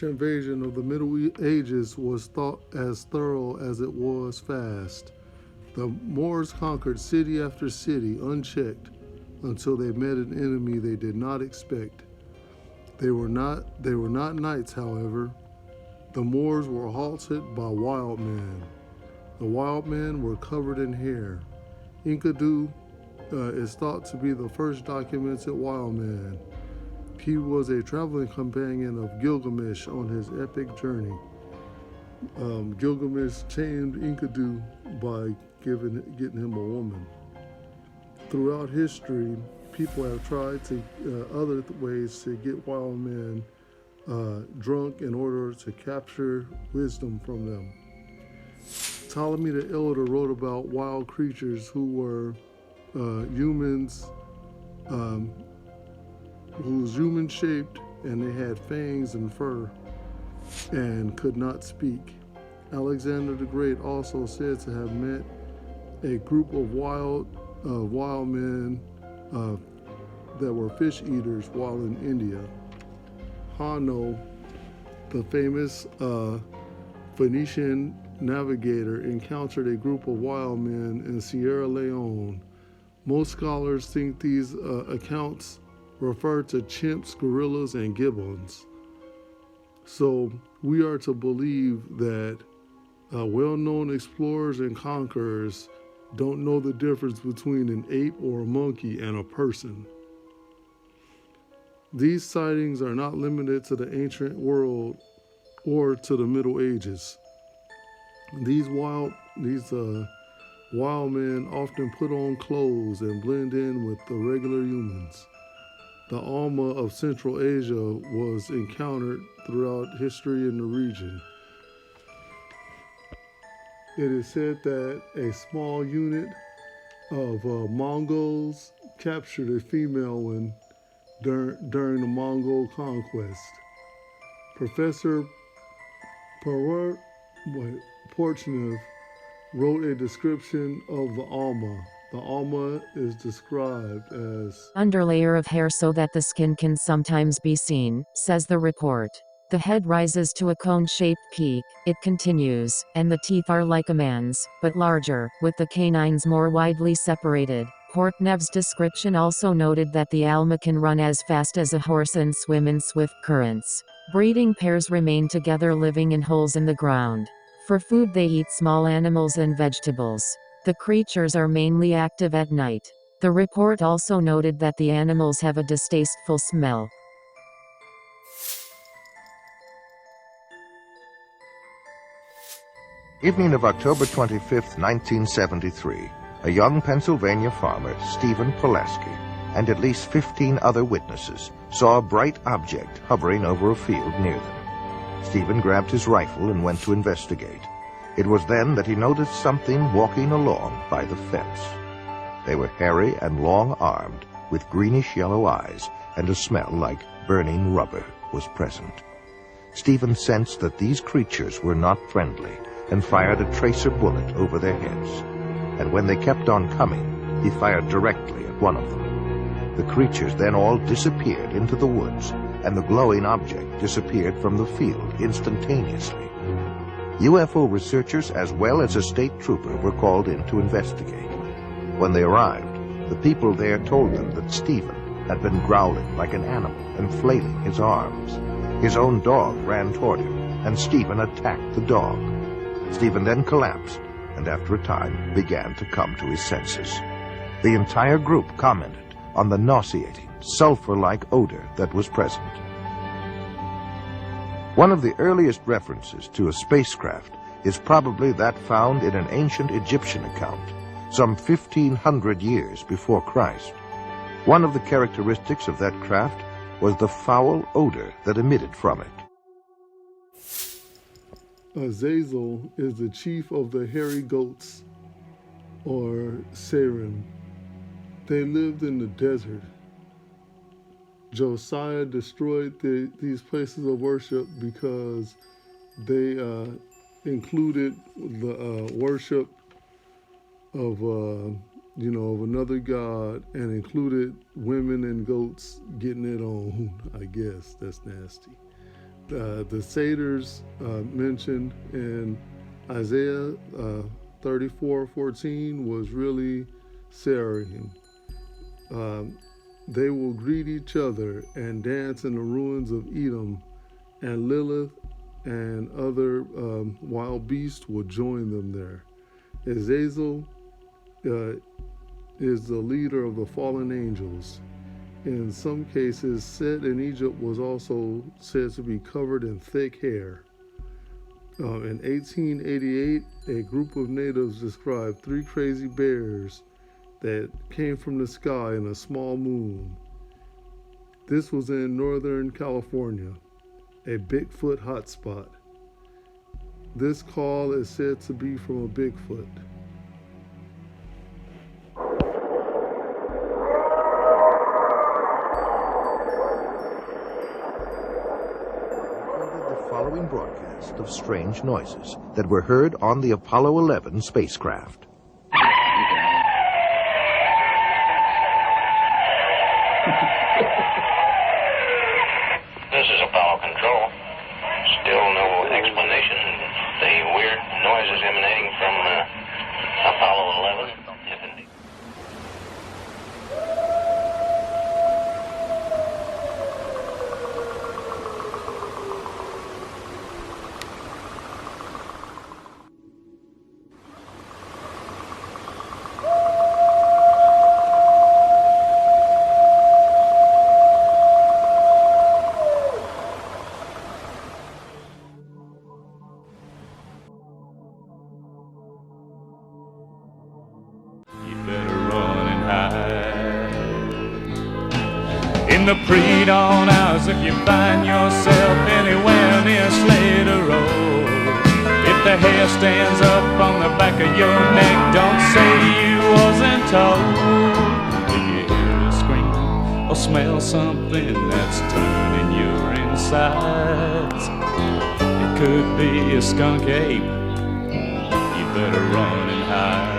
Moorish invasion of the Middle Ages was thought as thorough as it was fast. The Moors conquered city after city unchecked until they met an enemy they did not expect. They were not knights, however. The Moors were halted by Wildmen. The Wildmen were covered in hair. Enkidu is thought to be the first documented Wildman. He was a traveling companion of Gilgamesh on his epic journey. Gilgamesh tamed Enkidu by getting him a woman. Throughout history, people have tried to other ways to get wild men drunk in order to capture wisdom from them. Ptolemy the Elder wrote about wild creatures who were humans, who was human-shaped, and they had fangs and fur and could not speak. Alexander the Great also said to have met a group of wild men that were fish eaters while in India. Hanno, the famous Phoenician navigator, encountered a group of wild men in Sierra Leone. Most scholars think these accounts refer to chimps, gorillas, and gibbons. So we are to believe that well-known explorers and conquerors don't know the difference between an ape or a monkey and a person. These sightings are not limited to the ancient world or to the Middle Ages. These wild men often put on clothes and blend in with the regular humans. The Alma of Central Asia was encountered throughout history in the region. It is said that a small unit of Mongols captured a female during the Mongol conquest. Professor Porchnev wrote a description of the Alma. The Alma is described as underlayer of hair so that the skin can sometimes be seen, says the report. The head rises to a cone-shaped peak, it continues, and the teeth are like a man's, but larger, with the canines more widely separated. Portnev's description also noted that the Alma can run as fast as a horse and swim in swift currents. Breeding pairs remain together living in holes in the ground. For food they eat small animals and vegetables. The creatures are mainly active at night. The report also noted that the animals have a distasteful smell. Evening of October 25, 1973, a young Pennsylvania farmer, Stephen Pulaski, and at least 15 other witnesses saw a bright object hovering over a field near them. Stephen grabbed his rifle and went to investigate. It was then that he noticed something walking along by the fence. They were hairy and long-armed, with greenish-yellow eyes, and a smell like burning rubber was present. Stephen sensed that these creatures were not friendly and fired a tracer bullet over their heads. And when they kept on coming, he fired directly at one of them. The creatures then all disappeared into the woods, and the glowing object disappeared from the field instantaneously. UFO researchers as well as a state trooper were called in to investigate. When they arrived, the people there told them that Stephen had been growling like an animal and flailing his arms. His own dog ran toward him, and Stephen attacked the dog. Stephen then collapsed, and after a time began to come to his senses. The entire group commented on the nauseating, sulfur-like odor that was present. One of the earliest references to a spacecraft is probably that found in an ancient Egyptian account, some 1,500 years before Christ. One of the characteristics of that craft was the foul odor that emitted from it. Azazel is the chief of the hairy goats, or Sarim. They lived in the desert. Josiah destroyed these places of worship because they included the worship of of another god, and included women and goats getting it on. I guess that's nasty. The satyrs mentioned in Isaiah 34:14 was really Sarahem. They will greet each other and dance in the ruins of Edom, and Lilith and other wild beasts will join them there. Azazel is the leader of the fallen angels. In some cases, Set in Egypt was also said to be covered in thick hair. In 1888, a group of natives described 3 crazy bears that came from the sky in a small moon. This was in Northern California, a Bigfoot hotspot. This call is said to be from a Bigfoot. Recorded the following broadcast of strange noises that were heard on the Apollo 11 spacecraft. This is Apollo Control. Still no explanation. The weird noises emanating from Apollo 11. If indeed. In the pre-dawn hours, if you find yourself anywhere near Slater Road, if the hair stands up on the back of your neck, don't say you wasn't told. If you hear a scream or smell something that's turning your insides, it could be a skunk ape. You better run and hide.